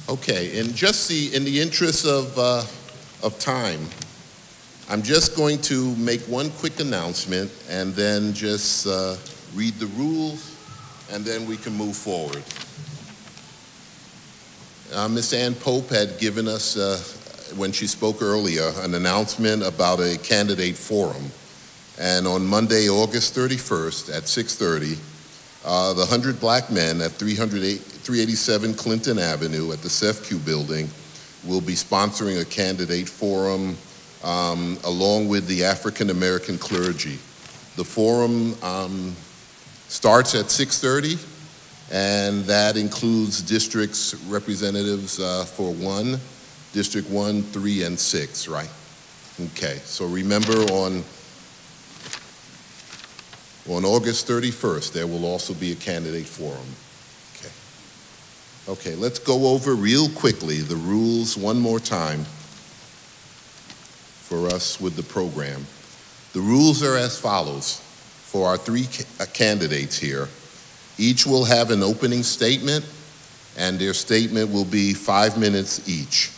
Okay, and just in the interest of time, I'm just going to make one quick announcement and then just read the rules, and then we can move forward. Ms. Ann Pope had given us, when she spoke earlier, an announcement about a candidate forum. And on Monday, August 31st at 6:30, the 100 Black Men at 387 Clinton Avenue at the CEFCU building will be sponsoring a candidate forum along with the African American clergy. The forum starts at 6:30, and that includes districts representatives for District 1, 3, and 6, right? Okay, so remember on August 31st, there will also be a candidate forum. Okay, let's go over real quickly the rules one more time for us with the program. The rules are as follows. For our three candidates here, each will have an opening statement, and their statement will be 5 minutes each.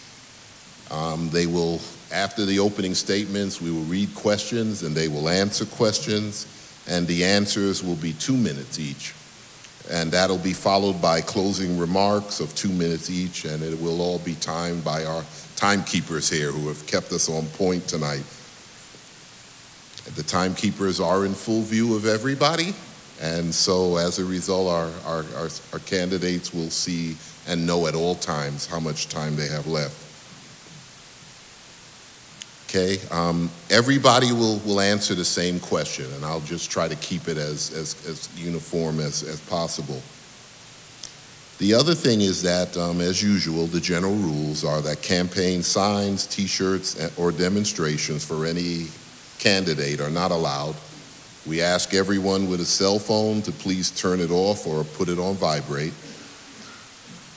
After the opening statements, we will read questions and they will answer questions, and the answers will be 2 minutes each. And that'll be followed by closing remarks of 2 minutes each, and it will all be timed by our timekeepers here who have kept us on point tonight. The timekeepers are in full view of everybody, and so as a result, our candidates will see and know at all times how much time they have left. Okay, everybody will answer the same question, and I'll just try to keep it as uniform as possible. The other thing is that, as usual, the general rules are that campaign signs, T-shirts, or demonstrations for any candidate are not allowed. We ask everyone with a cell phone to please turn it off or put it on vibrate.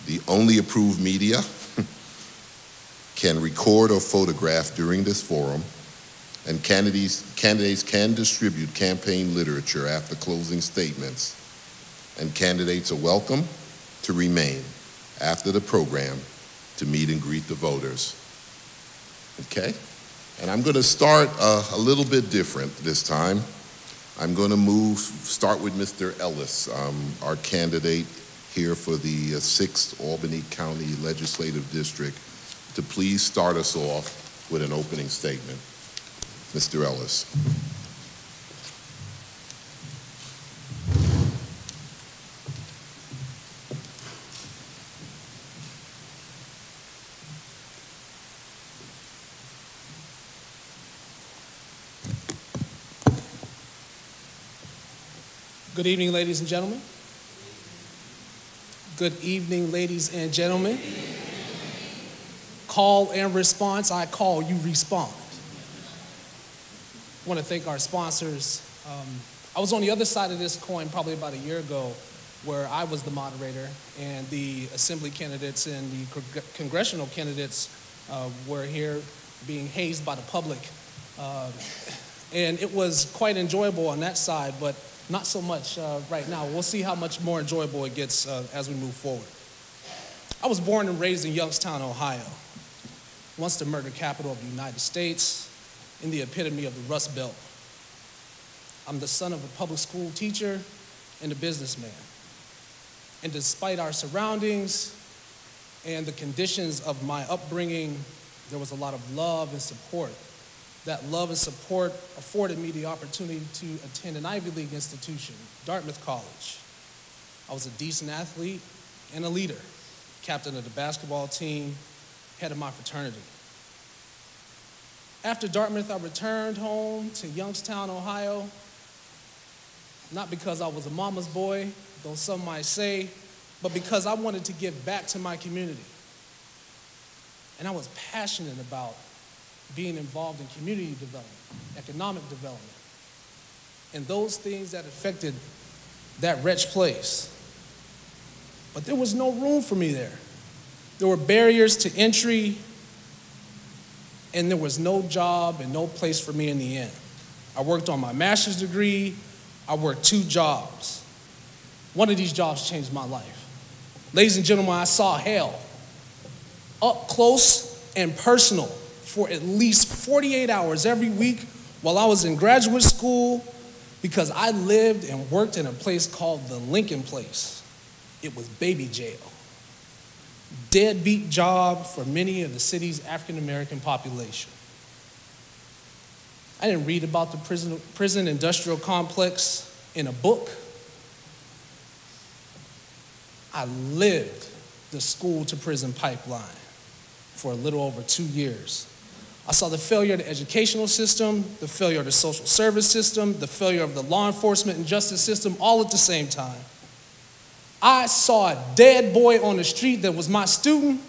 The only approved media can record or photograph during this forum, and candidates can distribute campaign literature after closing statements, and candidates are welcome to remain after the program to meet and greet the voters. Okay? And I'm going to start a little bit different this time. I'm going to start with Mr. Ellis, our candidate here for the 6th Albany County Legislative District, to please start us off with an opening statement. Mr. Ellis. Good evening, ladies and gentlemen. Good evening, ladies and gentlemen. Call and response, I call, you respond. I want to thank our sponsors. I was on the other side of this coin probably about a year ago, where I was the moderator and the assembly candidates and the congressional candidates were here being hazed by the public. And it was quite enjoyable on that side, but not so much right now. We'll see how much more enjoyable it gets as we move forward. I was born and raised in Youngstown, Ohio, once the murder capital of the United States, in the epitome of the Rust Belt. I'm the son of a public school teacher and a businessman. And despite our surroundings and the conditions of my upbringing, there was a lot of love and support. That love and support afforded me the opportunity to attend an Ivy League institution, Dartmouth College. I was a decent athlete and a leader, captain of the basketball team, head of my fraternity. After Dartmouth, I returned home to Youngstown, Ohio, not because I was a mama's boy, though some might say, but because I wanted to give back to my community. And I was passionate about being involved in community development, economic development, and those things that affected that wretched place. But there was no room for me there. There were barriers to entry, and there was no job and no place for me in the end. I worked on my master's degree. I worked 2 jobs. One of these jobs changed my life. Ladies and gentlemen, I saw hell. up close and personal for at least 48 hours every week while I was in graduate school because I lived and worked in a place called the Lincoln Place. It was baby jail. Deadbeat job for many of the city's African-American population. I didn't read about the prison industrial complex in a book. I lived the school to prison pipeline for a little over 2 years. I saw the failure of the educational system, the failure of the social service system, the failure of the law enforcement and justice system all at the same time. I saw a dead boy on the street that was my student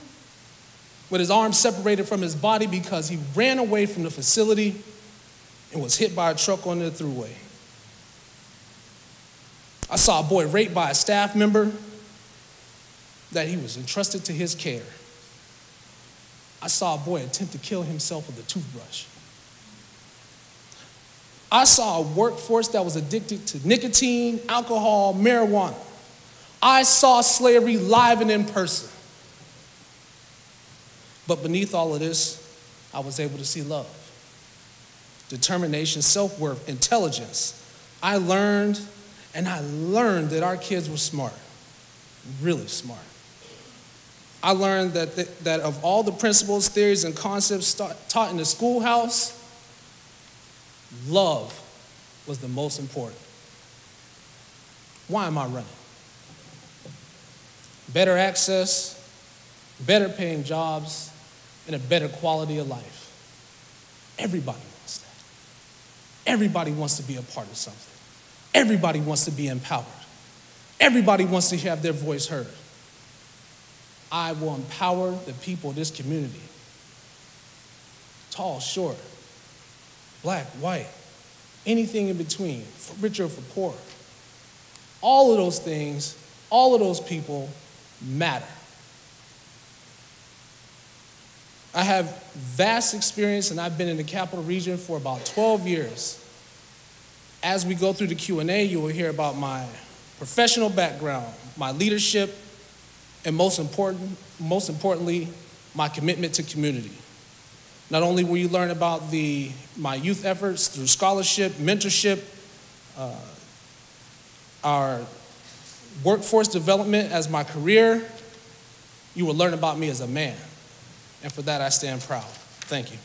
with his arms separated from his body because he ran away from the facility and was hit by a truck on the thruway. I saw a boy raped by a staff member that he was entrusted to his care. I saw a boy attempt to kill himself with a toothbrush. I saw a workforce that was addicted to nicotine, alcohol, marijuana. I saw slavery live and in person. But beneath all of this, I was able to see love, determination, self-worth, intelligence. I learned that our kids were smart, really smart. I learned that of all the principles, theories, and concepts taught in the schoolhouse, love was the most important. Why am I running? Better access, better paying jobs, and a better quality of life. Everybody wants that. Everybody wants to be a part of something. Everybody wants to be empowered. Everybody wants to have their voice heard. I will empower the people of this community. Tall, short, black, white, anything in between, for richer or for poor. All of those things, all of those people matter. I have vast experience, and I've been in the Capital Region for about 12 years. As we go through the Q&A, you will hear about my professional background, my leadership, and most importantly, my commitment to community. Not only will you learn about my youth efforts through scholarship, mentorship, our workforce development as my career, you will learn about me as a man. And for that, I stand proud. Thank you.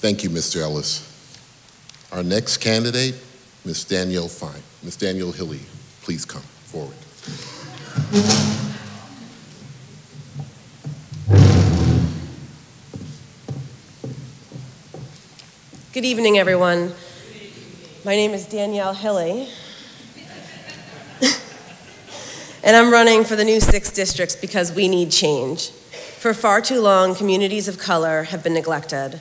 Thank you, Mr. Ellis. Our next candidate, Ms. Dannielle Fein. Ms. Dannielle Hille, please come forward. Good evening, everyone. My name is Dannielle Hille, and I'm running for the new 6 districts because we need change. For far too long, communities of color have been neglected.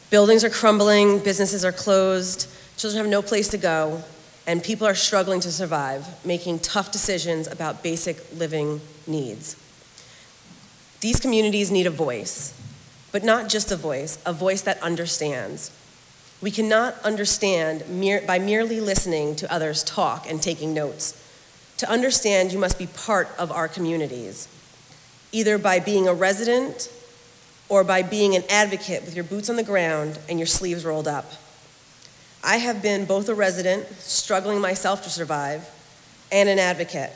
Buildings are crumbling, businesses are closed, children have no place to go, and people are struggling to survive, making tough decisions about basic living needs. These communities need a voice, but not just a voice that understands. We cannot understand by merely listening to others talk and taking notes. To understand, you must be part of our communities, either by being a resident or by being an advocate with your boots on the ground and your sleeves rolled up. I have been both a resident, struggling myself to survive, and an advocate.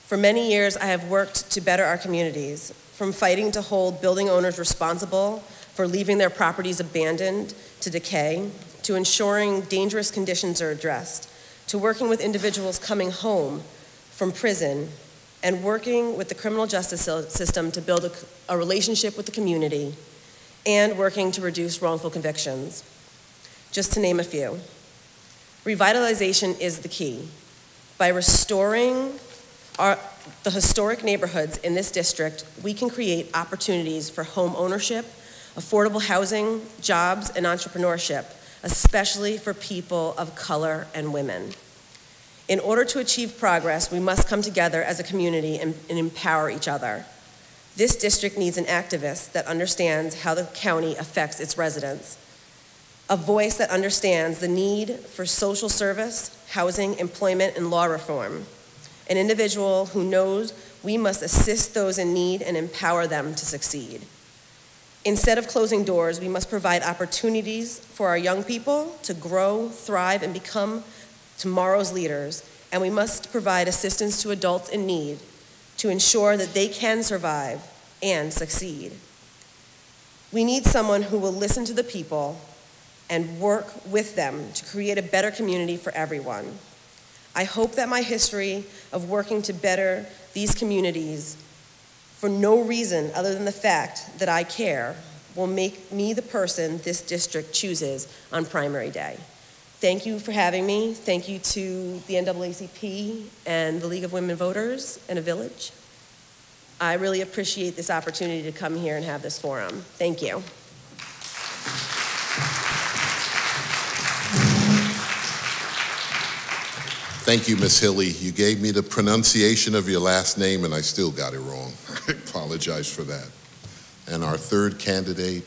For many years, I have worked to better our communities, from fighting to hold building owners responsible for leaving their properties abandoned to decay, to ensuring dangerous conditions are addressed, to working with individuals coming home from prison, and working with the criminal justice system to build a relationship with the community, and working to reduce wrongful convictions, just to name a few. Revitalization is the key. By restoring the historic neighborhoods in this district, we can create opportunities for home ownership, affordable housing, jobs, and entrepreneurship, especially for people of color and women. In order to achieve progress, we must come together as a community and empower each other. This district needs an activist that understands how the county affects its residents. a voice that understands the need for social service, housing, employment, and law reform, an individual who knows we must assist those in need and empower them to succeed. Instead of closing doors, we must provide opportunities for our young people to grow, thrive, and become tomorrow's leaders, and we must provide assistance to adults in need to ensure that they can survive and succeed. We need someone who will listen to the people and work with them to create a better community for everyone. I hope that my history of working to better these communities for no reason other than the fact that I care will make me the person this district chooses on primary day. Thank you for having me. Thank you to the NAACP and the League of Women Voters and a Village. I really appreciate this opportunity to come here and have this forum. Thank you. Thank you, Ms. Hille. You gave me the pronunciation of your last name and I still got it wrong. I apologize for that. And our third candidate,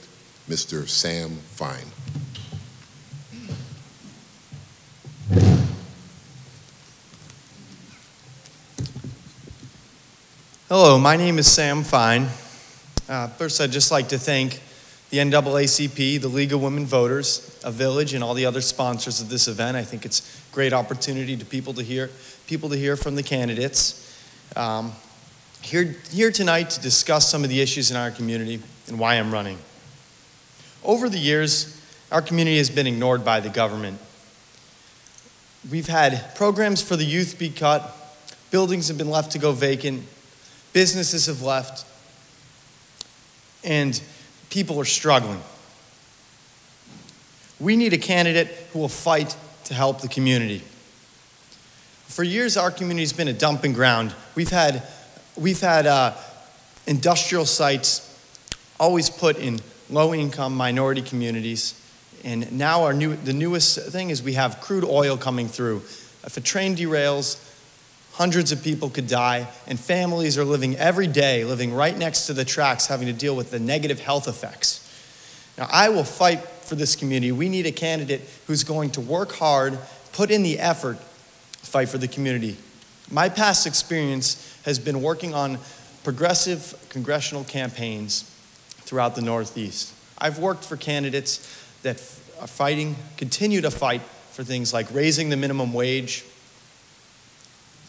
Mr. Sam Fein. Hello, my name is Sam Fein. First, I'd just like to thank the NAACP, the League of Women Voters, a Village, and all the other sponsors of this event. I think it's a great opportunity to people to hear from the candidates. Here tonight to discuss some of the issues in our community and why I'm running. Over the years, our community has been ignored by the government. We've had programs for the youth be cut, buildings have been left to go vacant, businesses have left, and people are struggling. We need a candidate who will fight to help the community. For years, our community's been a dumping ground. We've had industrial sites always put in low-income minority communities, and now the newest thing is we have crude oil coming through. If a train derails, hundreds of people could die, and families are living every day, living right next to the tracks, having to deal with the negative health effects. Now, I will fight for this community. We need a candidate who's going to work hard, put in the effort, fight for the community. My past experience has been working on progressive congressional campaigns throughout the Northeast. I've worked for candidates that are continue to fight for things like raising the minimum wage,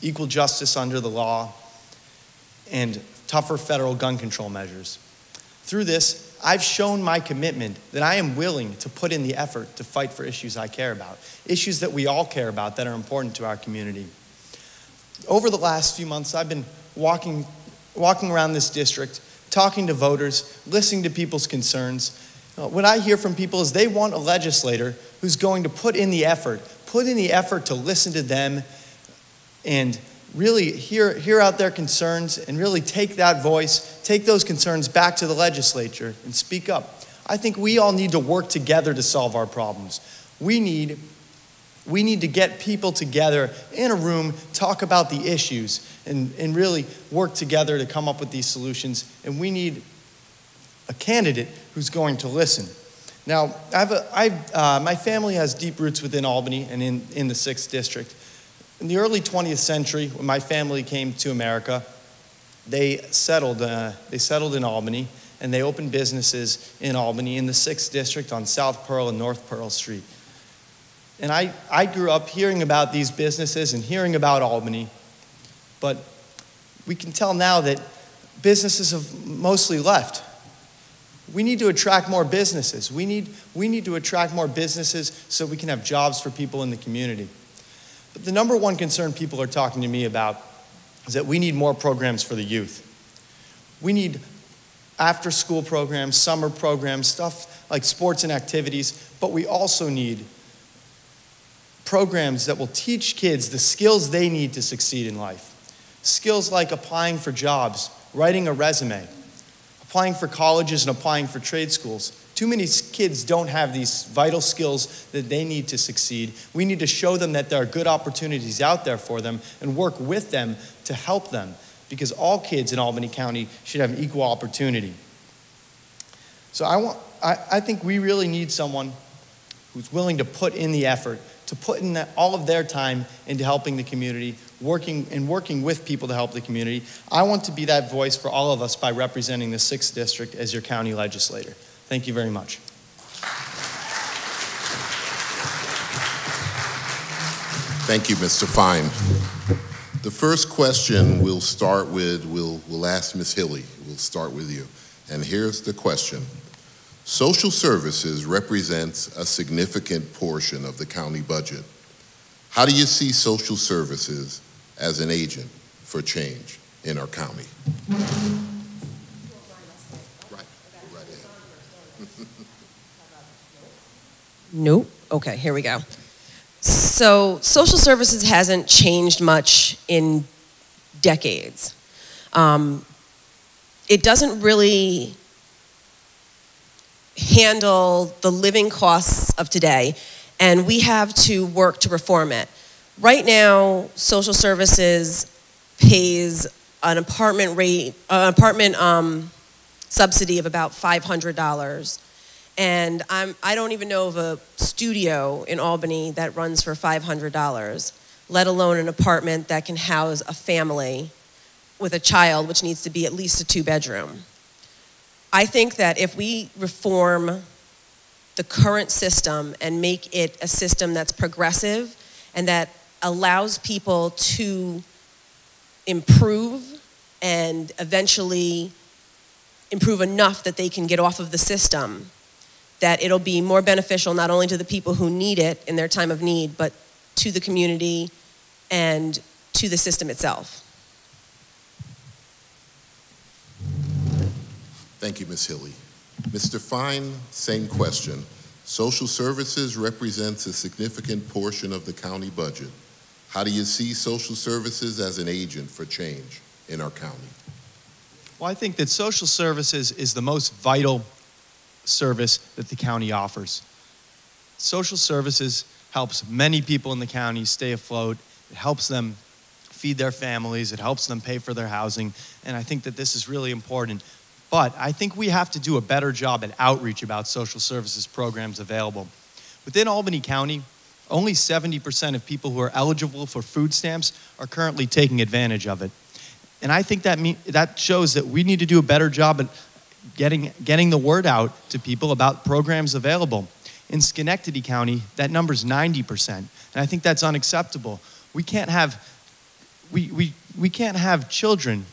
equal justice under the law, and tougher federal gun control measures. Through this, I've shown my commitment that I am willing to put in the effort to fight for issues I care about, issues that we all care about that are important to our community. Over the last few months, I've been walking around this district, talking to voters, listening to people's concerns. What I hear from people is they want a legislator who's going to put in the effort to listen to them and really hear out their concerns and really take that voice, take those concerns back to the legislature and speak up. I think we all need to work together to solve our problems. We need to get people together in a room, talk about the issues, and really work together to come up with these solutions. And we need a candidate who's going to listen. Now, my family has deep roots within Albany and in the 6th District. In the early 20th century, when my family came to America, they settled in Albany, and they opened businesses in Albany in the 6th District on South Pearl and North Pearl Street. And I grew up hearing about these businesses and hearing about Albany, but we can tell now that businesses have mostly left. We need to attract more businesses. We need to attract more businesses so we can have jobs for people in the community. But the number one concern people are talking to me about is that we need more programs for the youth. We need after-school programs, summer programs, stuff like sports and activities, but we also need programs that will teach kids the skills they need to succeed in life. Skills like applying for jobs, writing a resume, applying for colleges and applying for trade schools. Too many kids don't have these vital skills that they need to succeed. We need to show them that there are good opportunities out there for them and work with them to help them, because all kids in Albany County should have equal opportunity. So I think we really need someone who's willing to put in the effort, to put in all of their time into helping the community, working with people to help the community. I want to be that voice for all of us by representing the 6th District as your county legislator. Thank you very much. Thank you, Mr. Fein. The first question we'll start with, we'll ask Ms. Hille. We'll start with you. And here's the question. Social services represents a significant portion of the county budget. How do you see social services as an agent for change in our county? Nope. Okay, here we go. So social services hasn't changed much in decades. It doesn't really handle the living costs of today, and we have to work to reform it. Right now, social services pays an apartment subsidy of about $500. And I don't even know of a studio in Albany that runs for $500, let alone an apartment that can house a family with a child, which needs to be at least a 2-bedroom. I think that if we reform the current system and make it a system that's progressive and that allows people to improve and eventually improve enough that they can get off of the system, that it'll be more beneficial not only to the people who need it in their time of need, but to the community and to the system itself. Thank you, Ms. Hille. Mr. Fein, same question. Social services represents a significant portion of the county budget. How do you see social services as an agent for change in our county? Well, I think that social services is the most vital service that the county offers. Social services helps many people in the county stay afloat. It helps them feed their families. It helps them pay for their housing. And I think that this is really important. But I think we have to do a better job at outreach about social services programs available. Within Albany County, only 70% of people who are eligible for food stamps are currently taking advantage of it. And I think that shows that we need to do a better job at getting the word out to people about programs available. In Schenectady County, that number's 90%, and I think that's unacceptable. We can't have children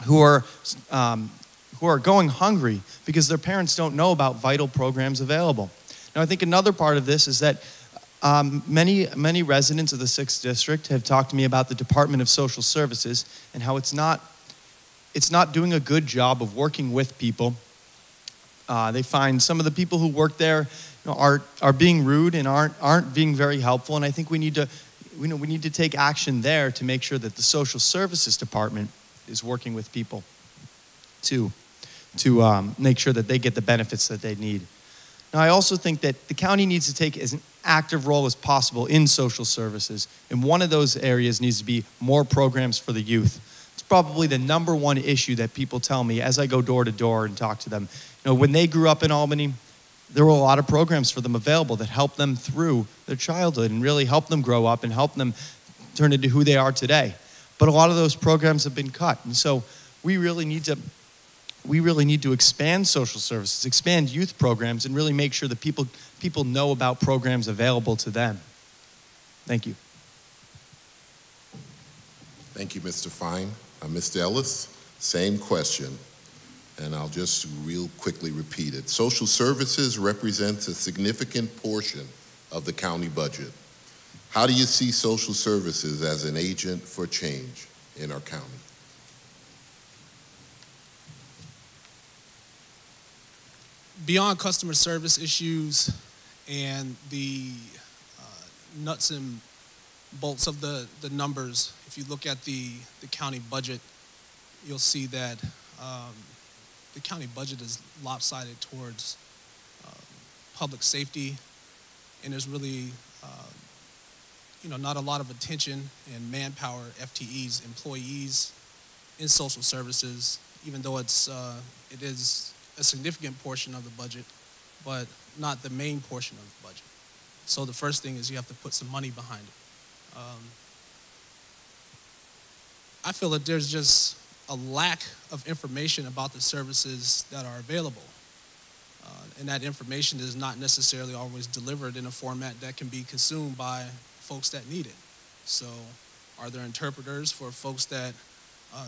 who are going hungry because their parents don't know about vital programs available. Now, I think another part of this is that many residents of the 6th District have talked to me about the Department of Social Services and how it's not doing a good job of working with people. They find some of the people who work there are being rude and aren't being very helpful, and I think we need to take action there to make sure that the Social Services Department is working with people to make sure that they get the benefits that they need. Now, I also think that the county needs to take as an active role as possible in social services, and one of those areas needs to be more programs for the youth. It's probably the #1 issue that people tell me as I go door to door and talk to them. When they grew up in Albany, there were a lot of programs for them available that helped them through their childhood and really helped them grow up and helped them turn into who they are today. But a lot of those programs have been cut, and so we really need to expand social services, expand youth programs, and really make sure that people know about programs available to them. Thank you. Thank you, Mr. Fein. Mr. Ellis, same question, and I'll just real quickly repeat it. Social services represents a significant portion of the county budget. How do you see social services as an agent for change in our county? Beyond customer service issues and the nuts and bolts of the numbers, if you look at the county budget, you'll see that the county budget is lopsided towards public safety, and there's really not a lot of attention and manpower, FTEs, employees in social services, even though it is a significant portion of the budget, but not the main portion of the budget. So the first thing is you have to put some money behind it. I feel that there's just a lack of information about the services that are available. And that information is not necessarily always delivered in a format that can be consumed by folks that need it. So are there interpreters for folks that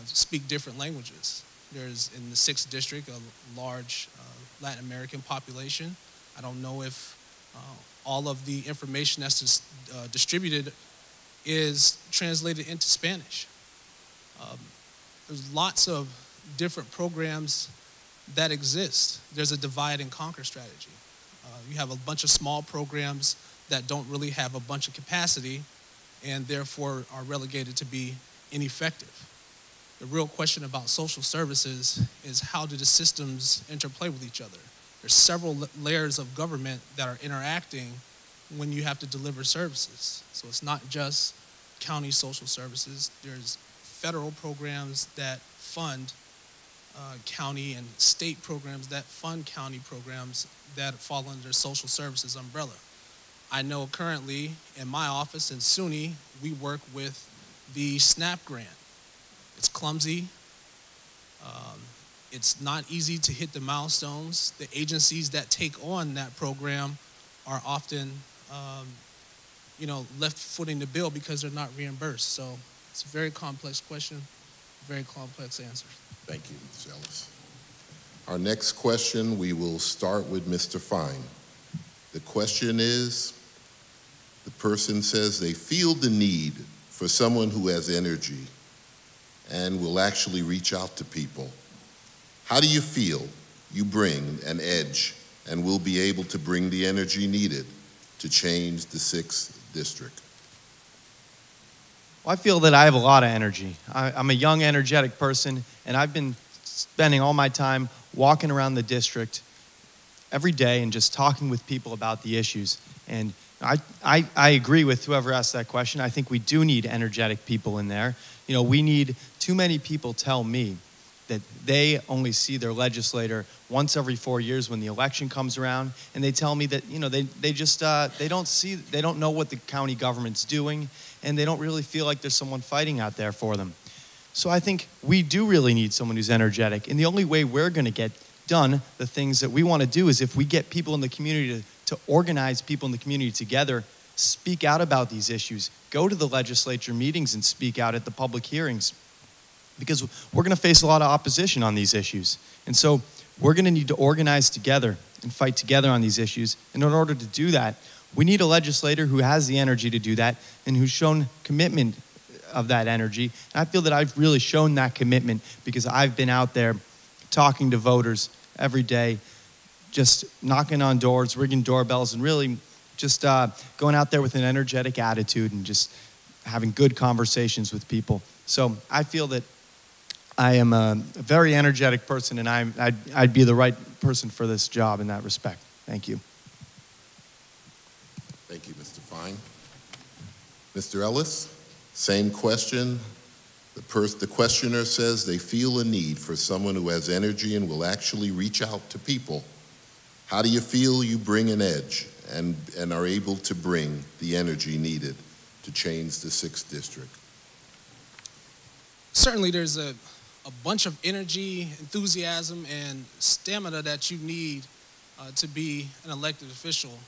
speak different languages? There's, in the 6th district, a large Latin American population. I don't know if all of the information that's distributed is translated into Spanish. There's lots of different programs that exist. There's a divide and conquer strategy. You have a bunch of small programs that don't really have a bunch of capacity and therefore are relegated to be ineffective. The real question about social services is how do the systems interplay with each other? There's several layers of government that are interacting when you have to deliver services. So it's not just county social services. There's federal programs that fund county and state programs that fund county programs that fall under social services umbrella. I know currently in my office in SUNY, we work with the SNAP grant. It's clumsy. It's not easy to hit the milestones. The agencies that take on that program are often, left footing the bill because they're not reimbursed. So it's a very complex question, very complex answer. Thank you, Mr. Ellis. Our next question, we will start with Mr. Fein. The question is, the person says they feel the need for someone who has energy and will actually reach out to people. How do you feel you bring an edge and will be able to bring the energy needed to change the 6th district? Well, I feel that I have a lot of energy. I'm a young, energetic person, and I've been spending all my time walking around the district every day and just talking with people about the issues. And I agree with whoever asked that question. I think we do need energetic people in there. You know, we need too many people tell me that they only see their legislator once every 4 years when the election comes around, and they tell me that, you know, they don't know what the county government's doing, and they don't really feel like there's someone fighting out there for them. So I think we do really need someone who's energetic, and the only way we're gonna get done the things that we wanna do is if we get people in the community to organize people in the community together, speak out about these issues, go to the legislature meetings and speak out at the public hearings, because we're gonna face a lot of opposition on these issues. And so we're gonna need to organize together and fight together on these issues. And in order to do that, we need a legislator who has the energy to do that and who's shown commitment of that energy. And I feel that I've really shown that commitment because I've been out there talking to voters every day, just knocking on doors, ringing doorbells, and really just going out there with an energetic attitude and just having good conversations with people. So I feel that I am a very energetic person, and I'd be the right person for this job in that respect. Thank you. Thank you, Mr. Fein. Mr. Ellis, same question. The questioner says they feel a need for someone who has energy and will actually reach out to people. How do you feel you bring an edge and are able to bring the energy needed to change the 6th district? Certainly there's a bunch of energy, enthusiasm, and stamina that you need to be an elected official.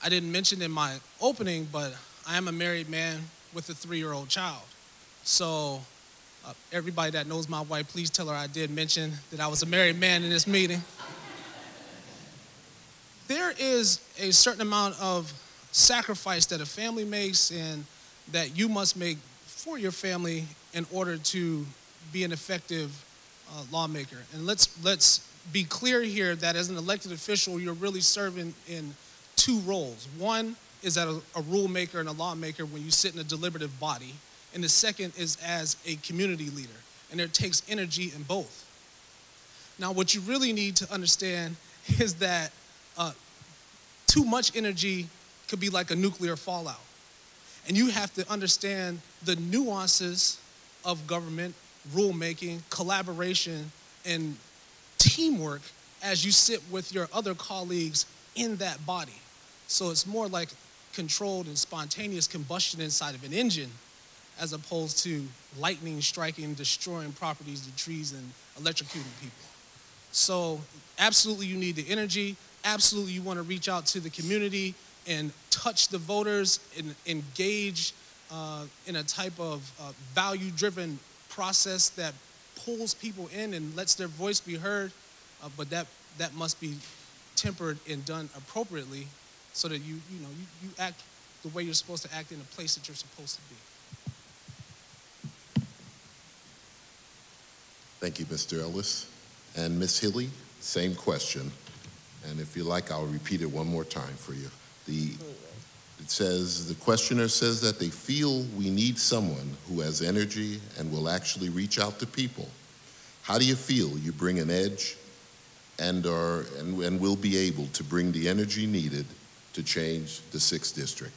I didn't mention in my opening, but I am a married man with a 3-year-old child. So everybody that knows my wife, please tell her I did mention that I was a married man in this meeting. There is a certain amount of sacrifice that a family makes and that you must make for your family in order to be an effective lawmaker. And let's be clear here that as an elected official, you're really serving in 2 roles. One is as a rule maker and a lawmaker when you sit in a deliberative body, and the second is as a community leader, and it takes energy in both. Now, what you really need to understand is that too much energy could be like a nuclear fallout. And you have to understand the nuances of government, rulemaking, collaboration, and teamwork as you sit with your other colleagues in that body. So it's more like controlled and spontaneous combustion inside of an engine as opposed to lightning striking, destroying properties, the trees, and electrocuting people. So absolutely you need the energy. Absolutely you want to reach out to the community and touch the voters and engage in a type of value-driven process that pulls people in and lets their voice be heard, but that must be tempered and done appropriately so that you act the way you're supposed to act in the place that you're supposed to be. Thank you, Mr. Ellis. And Ms. Hille, same question. And if you like, I'll repeat it one more time for you. It says, the questioner says that they feel we need someone who has energy and will actually reach out to people. How do you feel you bring an edge and will be able to bring the energy needed to change the 6th district?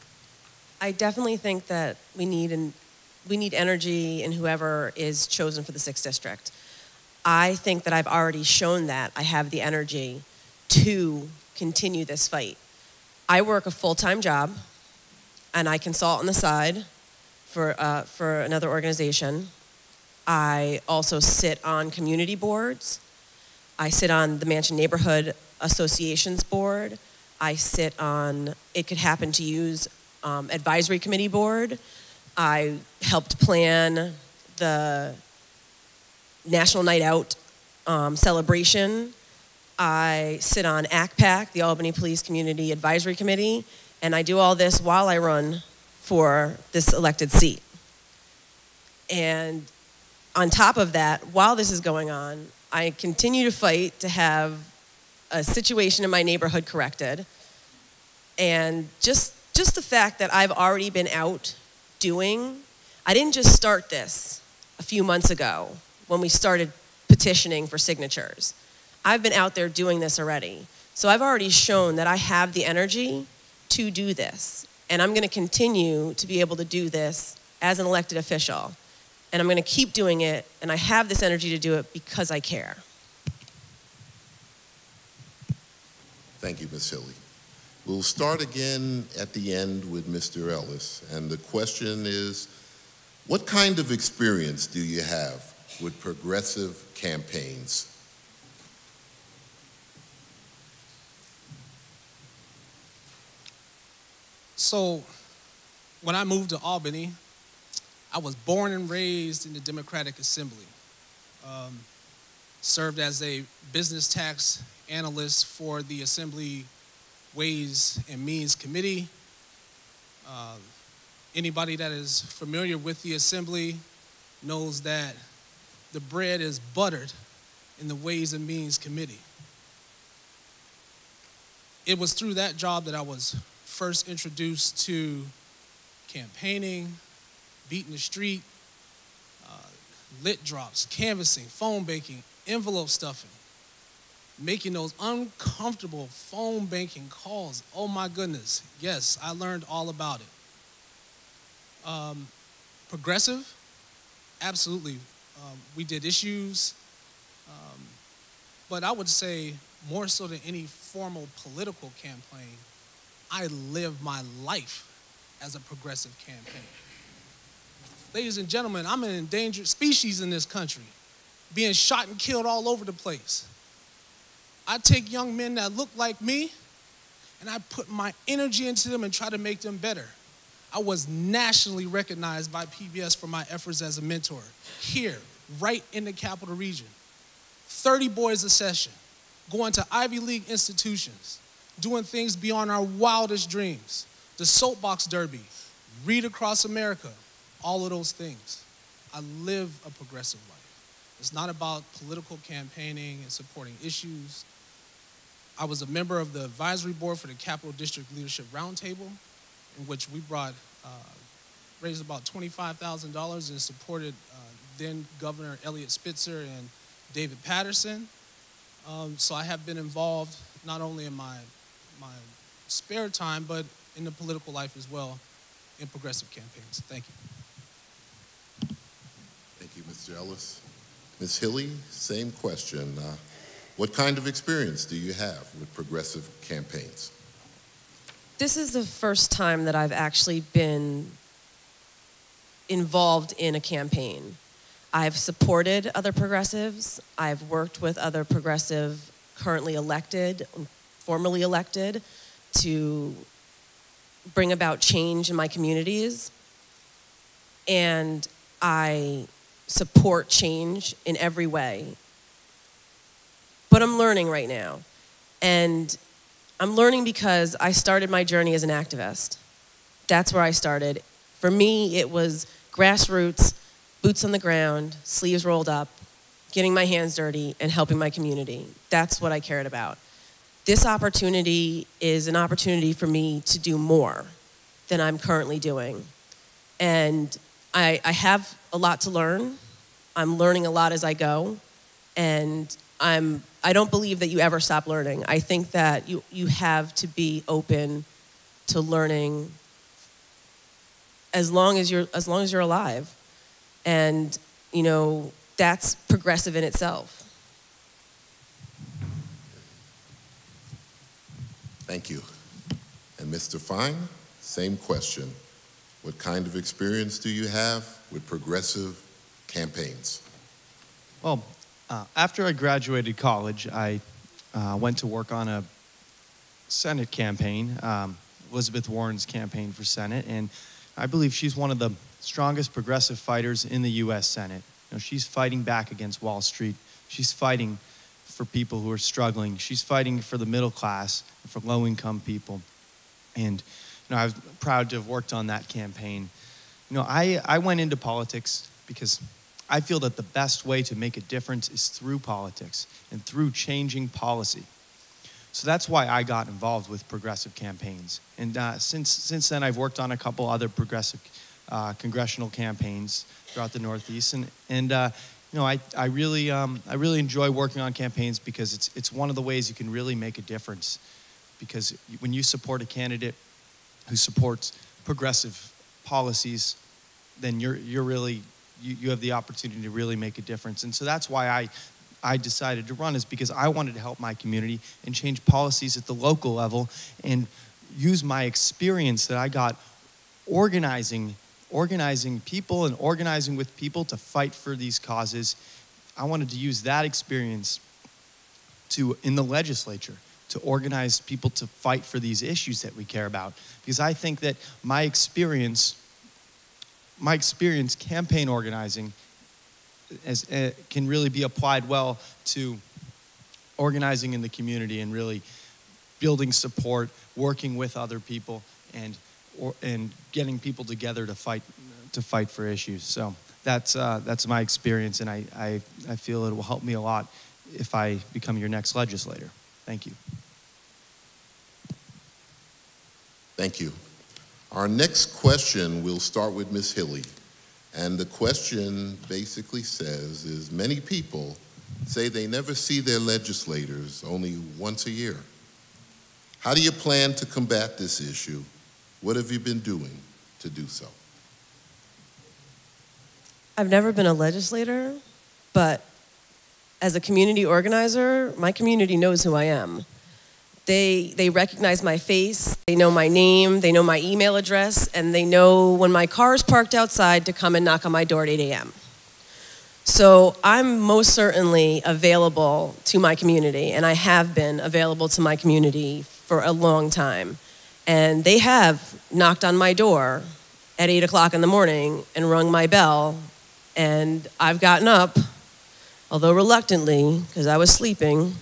I definitely think that we need energy in whoever is chosen for the 6th district. I think that I've already shown that I have the energy to continue this fight. I work a full-time job, and I consult on the side for another organization. I also sit on community boards. I sit on the Mansion Neighborhood Association's board. I sit on It Could Happen to You's advisory committee board. I helped plan the National Night Out celebration. I sit on ACPAC, the Albany Police Community Advisory Committee, and I do all this while I run for this elected seat. And on top of that, while this is going on, I continue to fight to have a situation in my neighborhood corrected. And just the fact that I've already been out doing, I didn't just start this a few months ago when we started petitioning for signatures. I've been out there doing this already. So I've already shown that I have the energy to do this. And I'm going to continue to be able to do this as an elected official. And I'm going to keep doing it, and I have this energy to do it because I care. Thank you, Ms. Hille. We'll start again at the end with Mr. Ellis. And the question is, what kind of experience do you have with progressive campaigns? So when I moved to Albany, I was born and raised in the Democratic Assembly. Served as a business tax analyst for the Assembly Ways and Means Committee. Anybody that is familiar with the Assembly knows that the bread is buttered in the Ways and Means Committee. It was through that job that I was first introduced to campaigning, beating the street, lit drops, canvassing, phone banking, envelope stuffing, making those uncomfortable phone banking calls. Oh my goodness, yes, I learned all about it. Progressive, absolutely. We did issues, but I would say more so than any formal political campaign, I live my life as a progressive campaign. Ladies and gentlemen, I'm an endangered species in this country, being shot and killed all over the place. I take young men that look like me, and I put my energy into them and try to make them better. I was nationally recognized by PBS for my efforts as a mentor, here, right in the Capital Region. 30 boys a session, going to Ivy League institutions, doing things beyond our wildest dreams. The Soapbox Derby, Read Across America, all of those things. I live a progressive life. It's not about political campaigning and supporting issues. I was a member of the advisory board for the Capital District Leadership Roundtable, in which we raised about $25,000 and supported then Governor Eliot Spitzer and David Patterson. So I have been involved not only in my spare time, but in the political life as well, in progressive campaigns. Thank you. Thank you, Mr. Ellis. Ms. Hille, same question. What kind of experience do you have with progressive campaigns? This is the first time that I've actually been involved in a campaign. I've supported other progressives. I've worked with other progressive currently elected, formerly elected, to bring about change in my communities. And I support change in every way. But I'm learning right now. And I'm learning because I started my journey as an activist. That's where I started. For me, it was grassroots, boots on the ground, sleeves rolled up, getting my hands dirty, and helping my community. That's what I cared about. This opportunity is an opportunity for me to do more than I'm currently doing. And I have a lot to learn. I'm learning a lot as I go. And I don't believe that you ever stop learning. I think that you have to be open to learning as long as you're alive. And, you know, that's progressive in itself. Thank you. And Mr. Fein, same question. What kind of experience do you have with progressive campaigns? Well, after I graduated college, I went to work on a Senate campaign, Elizabeth Warren's campaign for Senate, and I believe she's one of the strongest progressive fighters in the U.S. Senate. You know, she's fighting back against Wall Street. She's fighting for people who are struggling. She's fighting for the middle class, for low-income people. And you know, I was proud to have worked on that campaign. You know, I went into politics because I feel that the best way to make a difference is through politics and through changing policy. So that's why I got involved with progressive campaigns. And since then, I've worked on a couple other progressive congressional campaigns throughout the Northeast. And you know, I really enjoy working on campaigns because it's one of the ways you can really make a difference. Because when you support a candidate who supports progressive policies, then you have the opportunity to really make a difference. And so that's why I decided to run, is because I wanted to help my community and change policies at the local level and use my experience that I got organizing people and organizing with people to fight for these causes. I wanted to use that experience in the legislature to organize people to fight for these issues that we care about. Because I think that my experience campaign organizing can really be applied well to organizing in the community and really building support, working with other people, and getting people together to fight for issues. So that's my experience, and I feel it will help me a lot if I become your next legislator. Thank you. Thank you. Our next question will start with Ms. Hille. And the question basically says is, many people say they never see their legislators, only once a year. How do you plan to combat this issue? What have you been doing to do so? I've never been a legislator, but as a community organizer, my community knows who I am. They recognize my face, they know my name, they know my email address, and they know when my car is parked outside to come and knock on my door at 8 a.m. So I'm most certainly available to my community, and I have been available to my community for a long time. And they have knocked on my door at 8 o'clock in the morning and rung my bell, and I've gotten up, although reluctantly, because I was sleeping,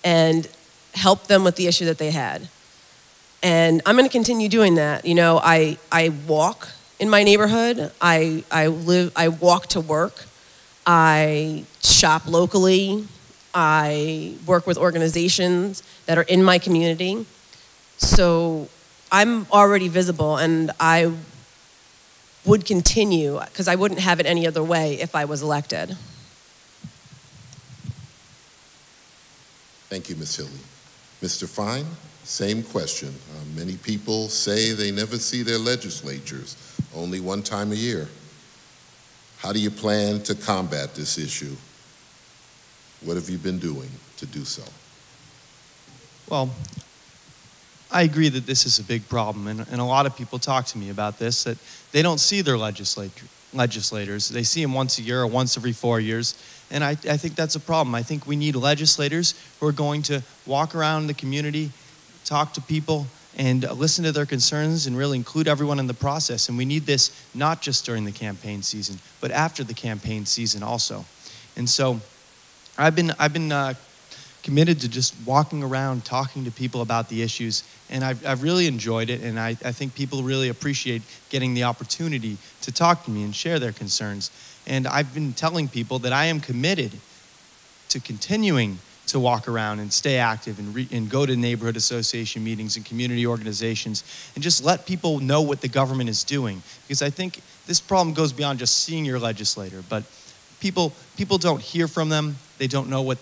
and help them with the issue that they had. And I'm going to continue doing that. You know, I walk in my neighborhood. I walk to work. I shop locally. I work with organizations that are in my community. So I'm already visible, and I would continue, because I wouldn't have it any other way if I was elected. Thank you, Ms. Hille. Mr. Fein, same question. Many people say they never see their legislatures, only one time a year. How do you plan to combat this issue? What have you been doing to to do so? Well, I agree that this is a big problem, and a lot of people talk to me about this, that they don't see their legislators. They see them once a year or once every 4 years, and I think that's a problem. I think we need legislators who are going to walk around the community, talk to people, and listen to their concerns and really include everyone in the process. And we need this not just during the campaign season, but after the campaign season also. And so I've been committed to just walking around, talking to people about the issues, and I've really enjoyed it, and I think people really appreciate getting the opportunity to talk to me and share their concerns. And I've been telling people that I am committed to continuing to walk around and stay active and go to neighborhood association meetings and community organizations and just let people know what the government is doing. Because I think this problem goes beyond just seeing your legislator, but people don't hear from them. They don't know what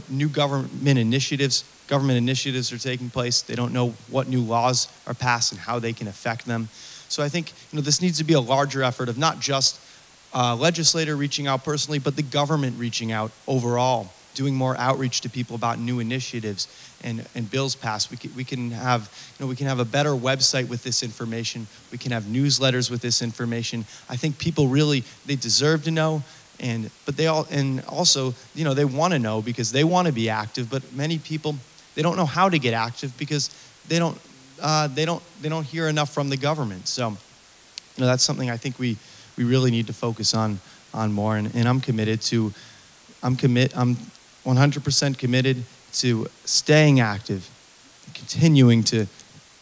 new government initiatives are taking place. They don't know what new laws are passed and how they can affect them. So I think this needs to be a larger effort of not just legislator reaching out personally, but the government reaching out overall, doing more outreach to people about new initiatives and bills passed. We can have a better website with this information. We can have newsletters with this information. I think people really, they deserve to know. But they also they want to know because they want to be active. But many people, they don't know how to get active because they don't hear enough from the government. So that's something I think we really need to focus on more. And I'm 100% committed to staying active, continuing to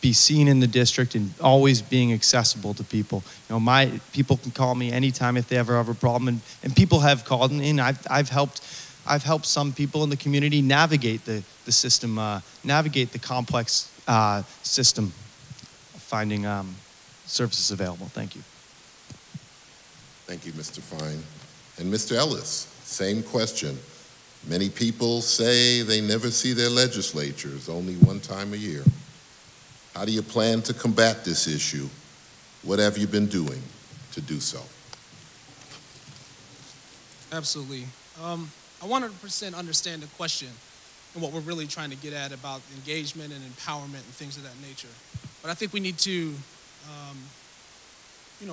be seen in the district and always being accessible to people. My people can call me anytime if they ever have a problem, and people have called, and I've helped some people in the community navigate the system, navigate the complex system of finding services available. Thank you. Thank you, Mr. Fein. And Mr. Ellis, same question. Many people say they never see their legislatures, only one time a year. How do you plan to combat this issue? What have you been doing to do so? Absolutely. I 100% understand the question and what we're really trying to get at about engagement and empowerment and things of that nature. But I think we need to,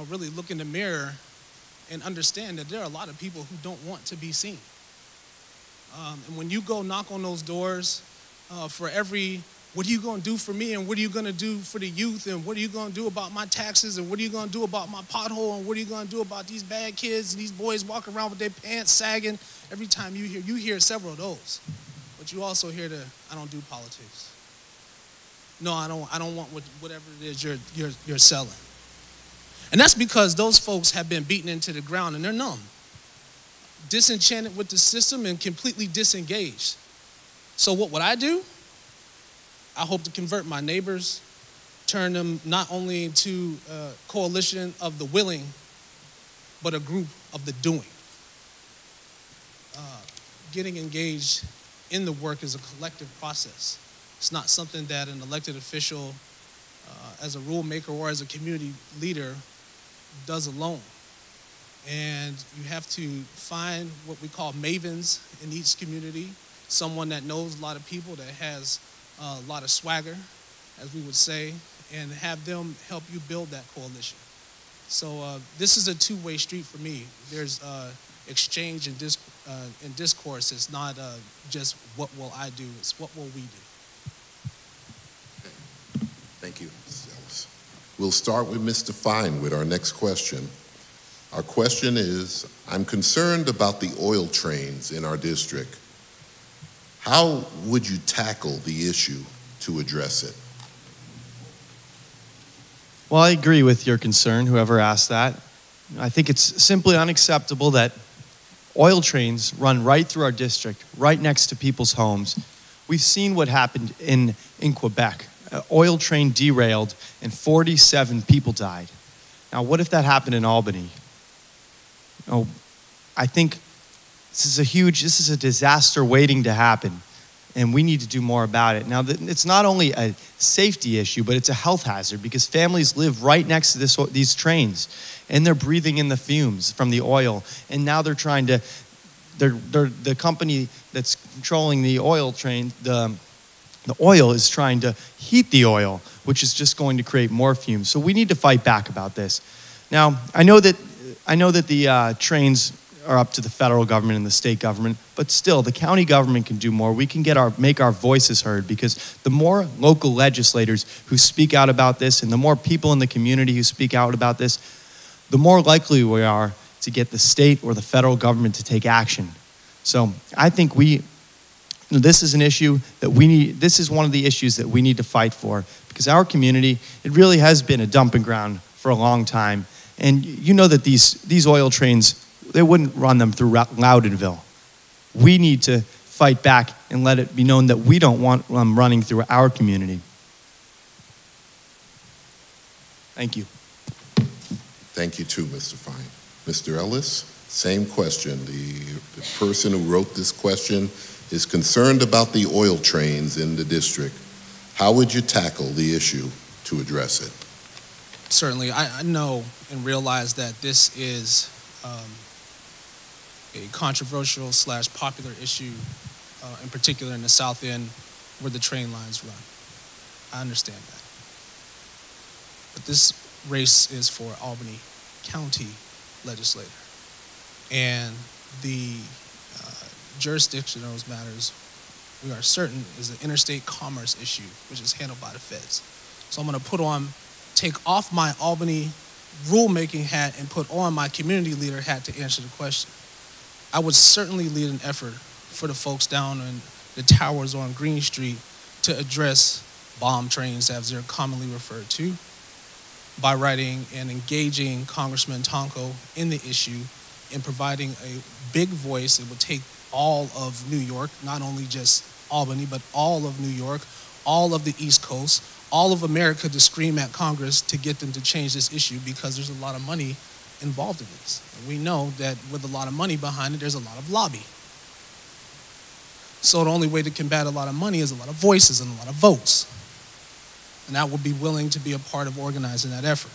really look in the mirror and understand that there are a lot of people who don't want to be seen. And when you go knock on those doors for every, what are you going to do for me, and what are you going to do for the youth, and what are you going to do about my taxes, and what are you going to do about my pothole, and what are you going to do about these bad kids, these boys walking around with their pants sagging? Every time you hear several of those. But you also hear I don't do politics. No, I don't want whatever it is you're selling. And that's because those folks have been beaten into the ground and they're numb, disenchanted with the system and completely disengaged. So what would I do? I hope to convert my neighbors, turn them not only into a coalition of the willing, but a group of the doing. Getting engaged in the work is a collective process. It's not something that an elected official, as a rule maker or as a community leader, does alone. And you have to find what we call mavens in each community, someone that knows a lot of people, that has a lot of swagger, as we would say, and have them help you build that coalition. So this is a two-way street for me. There's exchange and discourse. It's not just what will I do, it's what will we do. Thank you, Mr. Ellis. We'll start with Mr. Fein with our next question. Our question is, I'm concerned about the oil trains in our district. How would you tackle the issue to address it? Well, I agree with your concern, whoever asked that. I think it's simply unacceptable that oil trains run right through our district, right next to people's homes. We've seen what happened in Quebec. An oil train derailed and 47 people died. Now, what if that happened in Albany? I think this is a disaster waiting to happen, and we need to do more about it. Now, it's not only a safety issue, but it's a health hazard because families live right next to these trains, and they're breathing in the fumes from the oil, and now they're trying to the company that's controlling the oil train, the oil is trying to heat the oil, which is just going to create more fumes. So we need to fight back about this. Now, I know that the trains are up to the federal government and the state government, but still, the county government can do more. We can make our voices heard, because the more local legislators who speak out about this and the more people in the community who speak out about this, the more likely we are to get the state or the federal government to take action. So I think this is an issue that this is one of the issues that we need to fight for, because our community, it really has been a dumping ground for a long time. And you know that these oil trains, they wouldn't run them through Loudonville. We need to fight back and let it be known that we don't want them running through our community. Thank you. Thank you too, Mr. Fein. Mr. Ellis, same question. The person who wrote this question is concerned about the oil trains in the district. How would you tackle the issue to address it? Certainly, I know and realize that this is a controversial / popular issue, in particular in the South End where the train lines run. I understand that. But this race is for Albany County legislator. And the jurisdiction of those matters, we are certain, is an interstate commerce issue, which is handled by the feds. So I'm going to take off my Albany rulemaking hat and put on my community leader hat to answer the question. I would certainly lead an effort for the folks down in the towers on Green Street to address bomb trains, as they're commonly referred to, by writing and engaging Congressman Tonko in the issue and providing a big voice. It would take all of New York, not only just Albany, but all of New York, all of the East Coast, all of America to scream at Congress to get them to change this issue, because there's a lot of money involved in this. And we know that with a lot of money behind it, there's a lot of lobby. So the only way to combat a lot of money is a lot of voices and a lot of votes. And I would be willing to be a part of organizing that effort.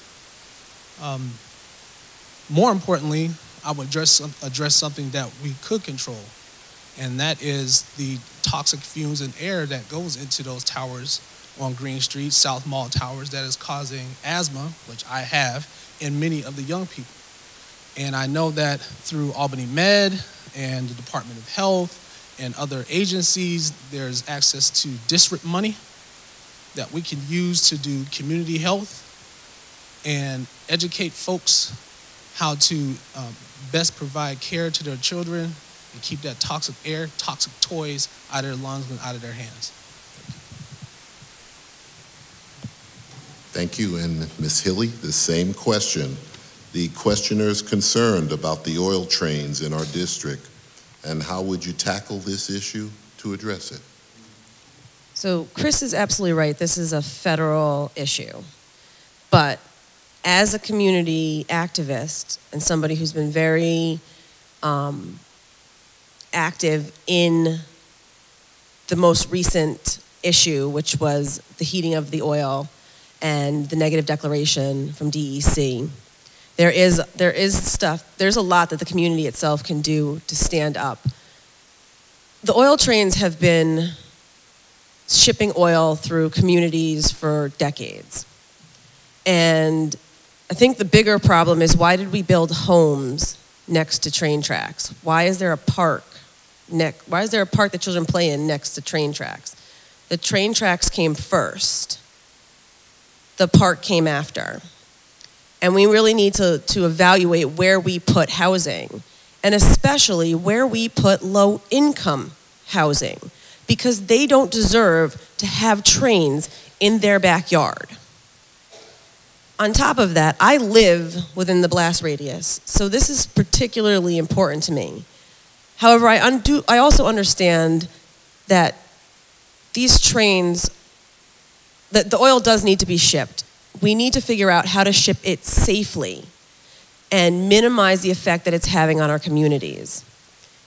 More importantly, I would address something that we could control, and that is the toxic fumes and air that goes into those towers on Green Street, South Mall towers, that is causing asthma, which I have, in many of the young people. And I know that through Albany Med and the Department of Health and other agencies, there's access to district money that we can use to do community health and educate folks how to best provide care to their children and keep that toxic air, toxic toys out of their lungs and out of their hands. Thank you. And Ms. Hille, the same question. The questioner is concerned about the oil trains in our district, and how would you tackle this issue to address it? So Chris is absolutely right. This is a federal issue. But as a community activist and somebody who's been very active in the most recent issue, which was the heating of the oil and the negative declaration from DEC, there's a lot that the community itself can do to stand up. The oil trains have been shipping oil through communities for decades. And I think the bigger problem is, why did we build homes next to train tracks? Why is there a park that children play in next to train tracks? The train tracks came first. The park came after. And we really need to evaluate where we put housing, and especially where we put low-income housing, because they don't deserve to have trains in their backyard. On top of that, I live within the blast radius, so this is particularly important to me. However, I also understand that these trains, that the oil does need to be shipped. We need to figure out how to ship it safely and minimize the effect that it's having on our communities.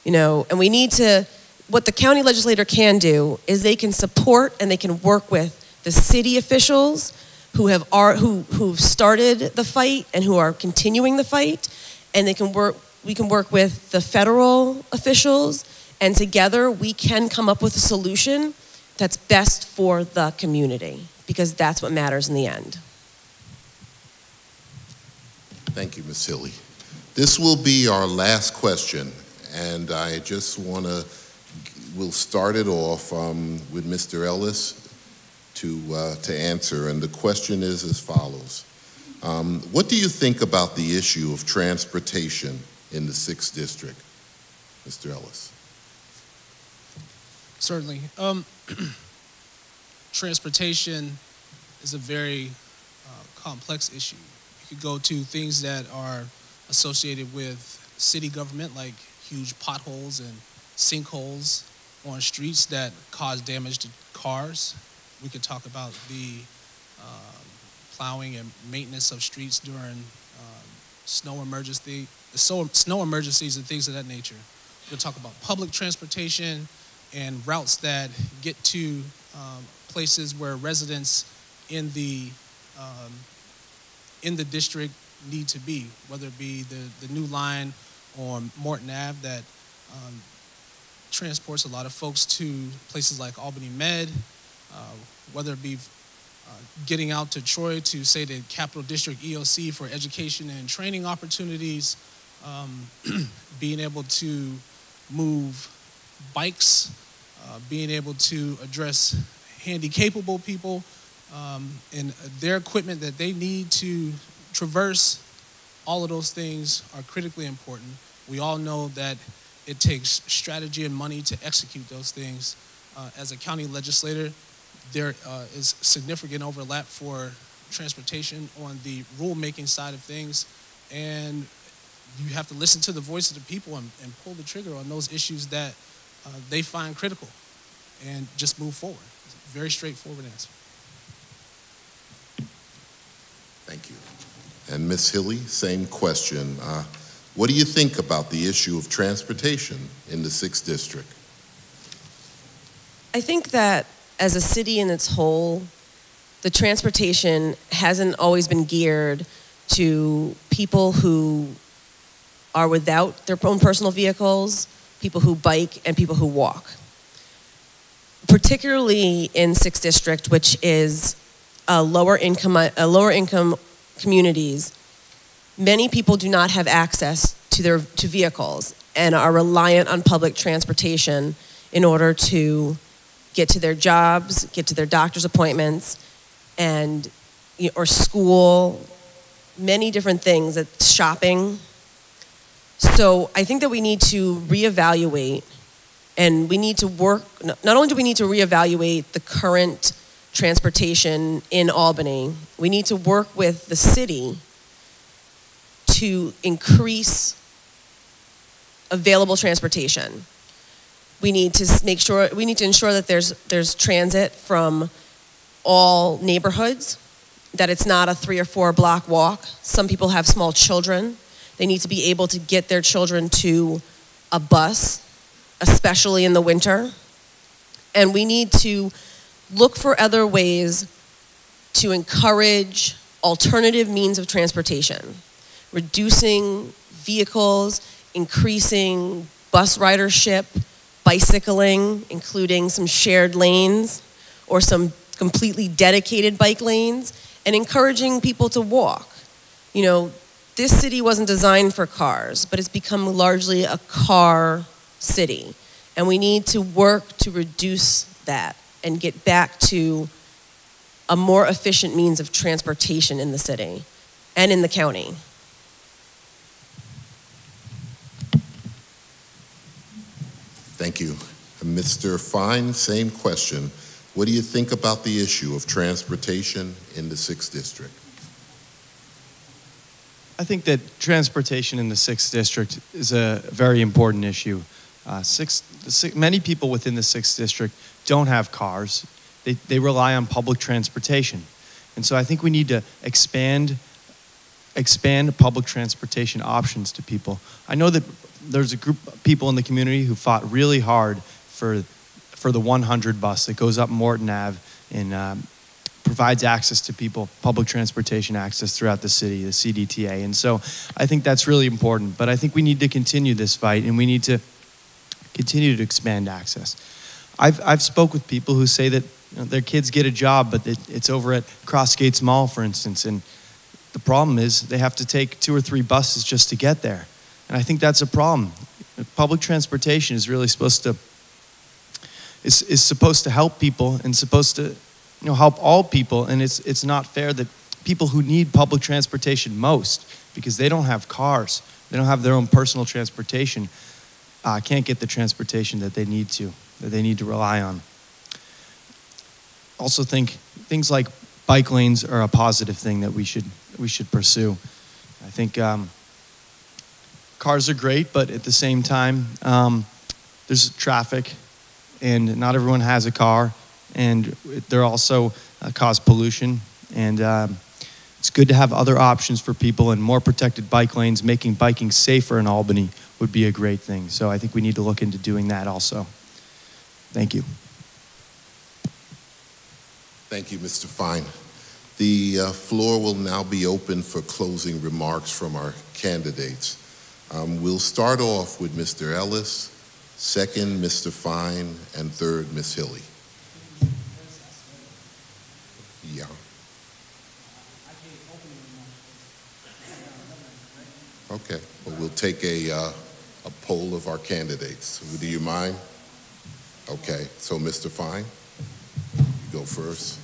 And we need to, what the county legislator can do is they can support and they can work with the city officials who've started the fight and who are continuing the fight, and they can work we can work with the federal officials, and together we can come up with a solution that's best for the community, because that's what matters in the end. Thank you, Ms. Hille. This will be our last question, and I just we'll start it off with Mr. Ellis to answer, and the question is as follows. What do you think about the issue of transportation in the 6th District? Mr. Ellis. Certainly. Transportation is a very complex issue. You could go to things that are associated with city government, like huge potholes and sinkholes on streets that cause damage to cars. We could talk about the plowing and maintenance of streets during snow emergencies and things of that nature. We could talk about public transportation and routes that get to places where residents in the district need to be, whether it be the new line on Morton Ave that transports a lot of folks to places like Albany Med, whether it be getting out to Troy to, say, the Capital District EOC for education and training opportunities, being able to move bikes, being able to address handy-capable people and their equipment that they need to traverse. All of those things are critically important. We all know that it takes strategy and money to execute those things. As a county legislator, there is significant overlap for transportation on the rulemaking side of things, and you have to listen to the voice of the people and pull the trigger on those issues that they find critical and just move forward. It's a very straightforward answer. Thank you. And Ms. Hille, same question. What do you think about the issue of transportation in the 6th District? I think that as a city in its whole, the transportation hasn't always been geared to people who are without their own personal vehicles, people who bike, and people who walk. Particularly in 6th District, which is a lower income communities, many people do not have access to vehicles and are reliant on public transportation in order to get to their jobs, get to their doctor's appointments, and or school, many different things, shopping. So I think that we need to reevaluate, and we need to work, not only do we need to reevaluate the current transportation in Albany, we need to work with the city to increase available transportation. We need to ensure that there's transit from all neighborhoods, that it's not a 3 or 4 block walk. Some people have small children. They need to be able to get their children to a bus, especially in the winter. And we need to look for other ways to encourage alternative means of transportation, reducing vehicles, increasing bus ridership, bicycling, including some shared lanes or some completely dedicated bike lanes, and encouraging people to walk. You know, this city wasn't designed for cars, but it's become largely a car city. And we need to work to reduce that and get back to a more efficient means of transportation in the city and in the county. Thank you. Mr. Fein, same question. What do you think about the issue of transportation in the 6th District? I think that transportation in the 6th District is a very important issue. Many people within the 6th District don't have cars. They rely on public transportation. And so I think we need to expand public transportation options to people. I know that there's a group of people in the community who fought really hard for the 100 bus that goes up Morton Ave in provides access to people, public transportation access throughout the city, the CDTA. And so I think that's really important. But I think we need to continue this fight, and we need to continue to expand access. I've spoke with people who say that their kids get a job, but it's over at Crossgates Mall, for instance, and the problem is they have to take 2 or 3 buses just to get there. And I think that's a problem. Public transportation is really supposed to help people and supposed to help all people, and it's not fair that people who need public transportation most, because they don't have cars, they don't have their own personal transportation, can't get the transportation that they need to rely on. Also think things like bike lanes are a positive thing that we should pursue. I think cars are great, but at the same time, there's traffic, and not everyone has a car, and they're also cause pollution. And it's good to have other options for people, and more protected bike lanes, making biking safer in Albany would be a great thing. So I think we need to look into doing that also. Thank you. Thank you, Mr. Fein. The floor will now be open for closing remarks from our candidates. We'll start off with Mr. Ellis, second, Mr. Fein, and third, Ms. Hille. Yeah. Okay, well, we'll take a poll of our candidates. Do you mind? Okay, so Mr. Fein, you go first.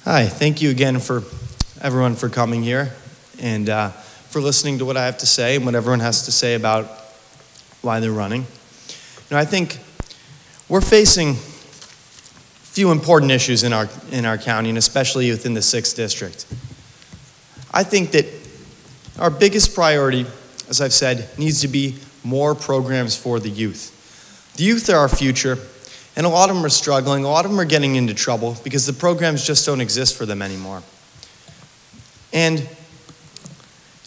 Hi, thank you again for everyone for coming here and for listening to what I have to say and what everyone has to say about why they're running. I think we're facing a few important issues in our county, and especially within the 6th district. I think that our biggest priority, as I've said, needs to be more programs for the youth. The youth are our future, and a lot of them are struggling. A lot of them are getting into trouble because the programs just don't exist for them anymore. And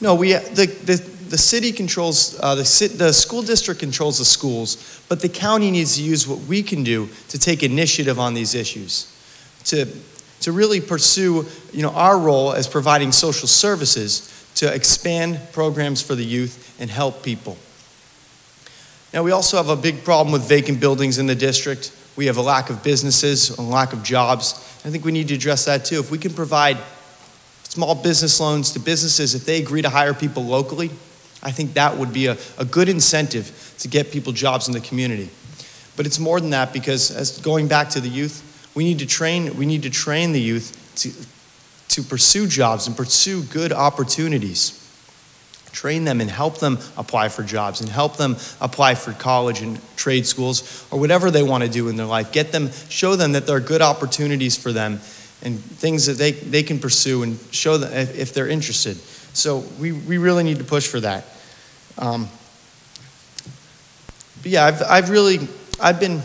the city controls, the school district controls the schools, but the county needs to use what we can do to take initiative on these issues, to really pursue our role as providing social services to expand programs for the youth and help people. Now, we also have a big problem with vacant buildings in the district. We have a lack of businesses, a lack of jobs. I think we need to address that too. If we can provide small business loans to businesses, if they agree to hire people locally, I think that would be a good incentive to get people jobs in the community. But it's more than that, because as going back to the youth, we need to train the youth to pursue jobs and pursue good opportunities. Train them and help them apply for jobs and help them apply for college and trade schools or whatever they want to do in their life. Show them that there are good opportunities for them and things that they can pursue, and show them if they're interested. So we really need to push for that. But yeah, I've been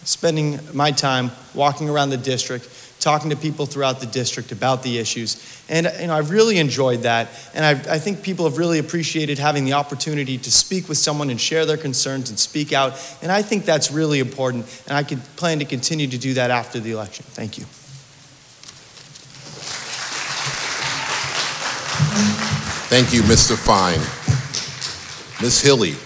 spending my time walking around the district, talking to people throughout the district about the issues, and I've really enjoyed that. And I think people have really appreciated having the opportunity to speak with someone and share their concerns and speak out. And I think that's really important, and I plan to continue to do that after the election. Thank you. Thank you, Mr. Fein. Ms. Hille.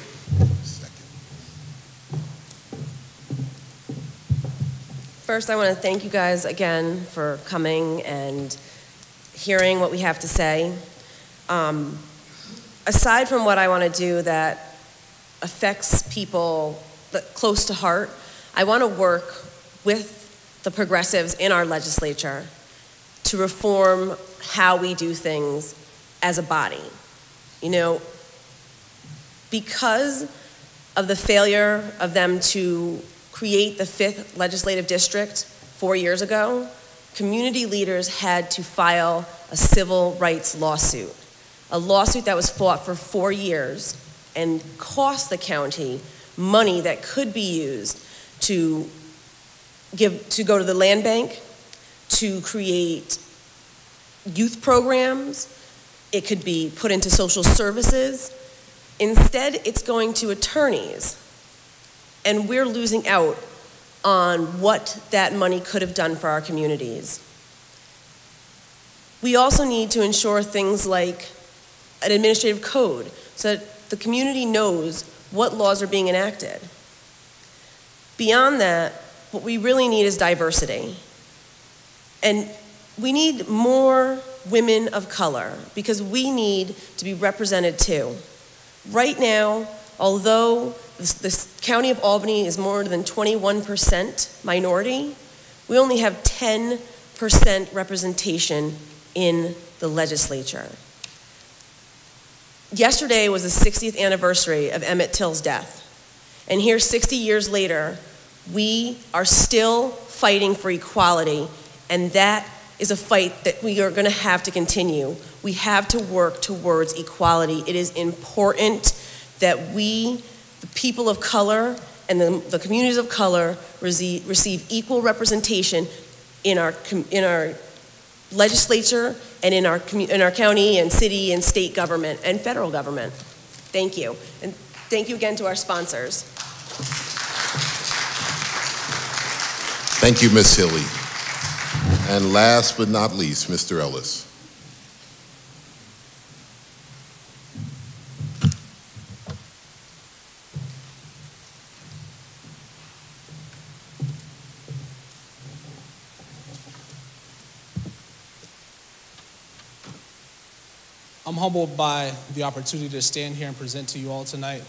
First, I want to thank you guys again for coming and hearing what we have to say. Aside from what I want to do that affects people close to heart, I want to work with the progressives in our legislature to reform how we do things as a body. Because of the failure of them to create the 5th legislative district 4 years ago, community leaders had to file a civil rights lawsuit, a lawsuit that was fought for 4 years and cost the county money that could be used to go to the land bank, to create youth programs, It could be put into social services. Instead, it's going to attorneys. And we're losing out on what that money could have done for our communities. We also need to ensure things like an administrative code so that the community knows what laws are being enacted. Beyond that, what we really need is diversity. And we need more women of color because we need to be represented too. Right now, although the county of Albany is more than 21% minority, we only have 10% representation in the legislature. Yesterday was the 60th anniversary of Emmett Till's death. And here, 60 years later, we are still fighting for equality, and that is a fight that we are going to have to continue. We have to work towards equality. It is important that we, the people of color and the communities of color, receive equal representation in our legislature and in our county and city and state government and federal government. Thank you. And thank you again to our sponsors. Thank you, Ms. Hille. And last but not least, Mr. Ellis. I'm humbled by the opportunity to stand here and present to you all tonight.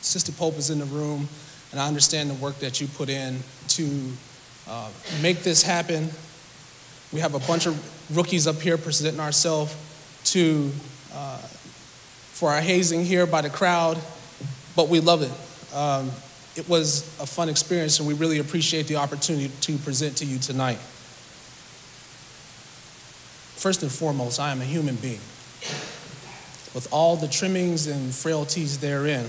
Sister Pope is in the room, and I understand the work that you put in to make this happen. We have a bunch of rookies up here presenting ourselves for our hazing here by the crowd, but we love it. It was a fun experience, and we really appreciate the opportunity to present to you tonight. First and foremost, I am a human being, with all the trimmings and frailties therein.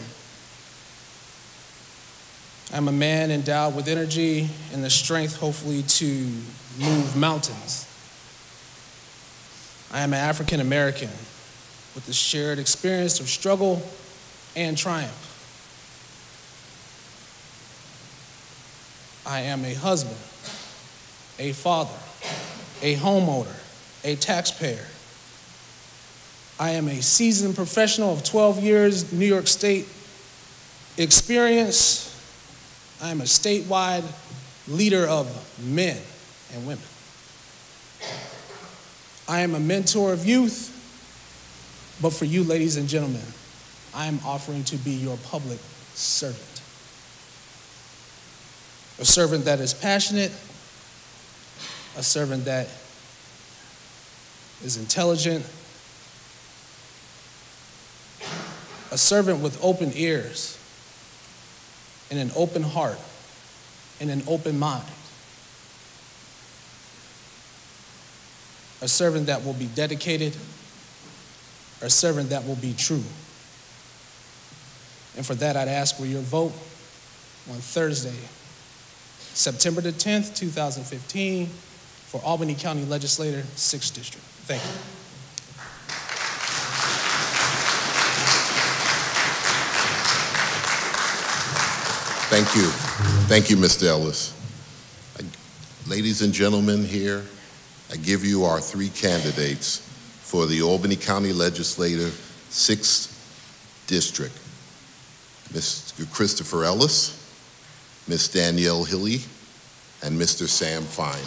I'm a man endowed with energy and the strength, hopefully, to move mountains. I am an African American with the shared experience of struggle and triumph. I am a husband, a father, a homeowner, a taxpayer. I am a seasoned professional of 12 years New York State experience. I am a statewide leader of men and women. I am a mentor of youth, but for you, ladies and gentlemen, I am offering to be your public servant. A servant that is passionate, a servant that is intelligent, a servant with open ears and an open heart and an open mind. A servant that will be dedicated, a servant that will be true. And for that, I'd ask for your vote on Thursday, September the 10th, 2015, for Albany County Legislator, 6th District. Thank you. Thank you. Thank you, Mr. Ellis. Ladies and gentlemen here, I give you our three candidates for the Albany County Legislature, 6th District. Mr. Christopher Ellis, Ms. Dannielle Hille, and Mr. Sam Fein.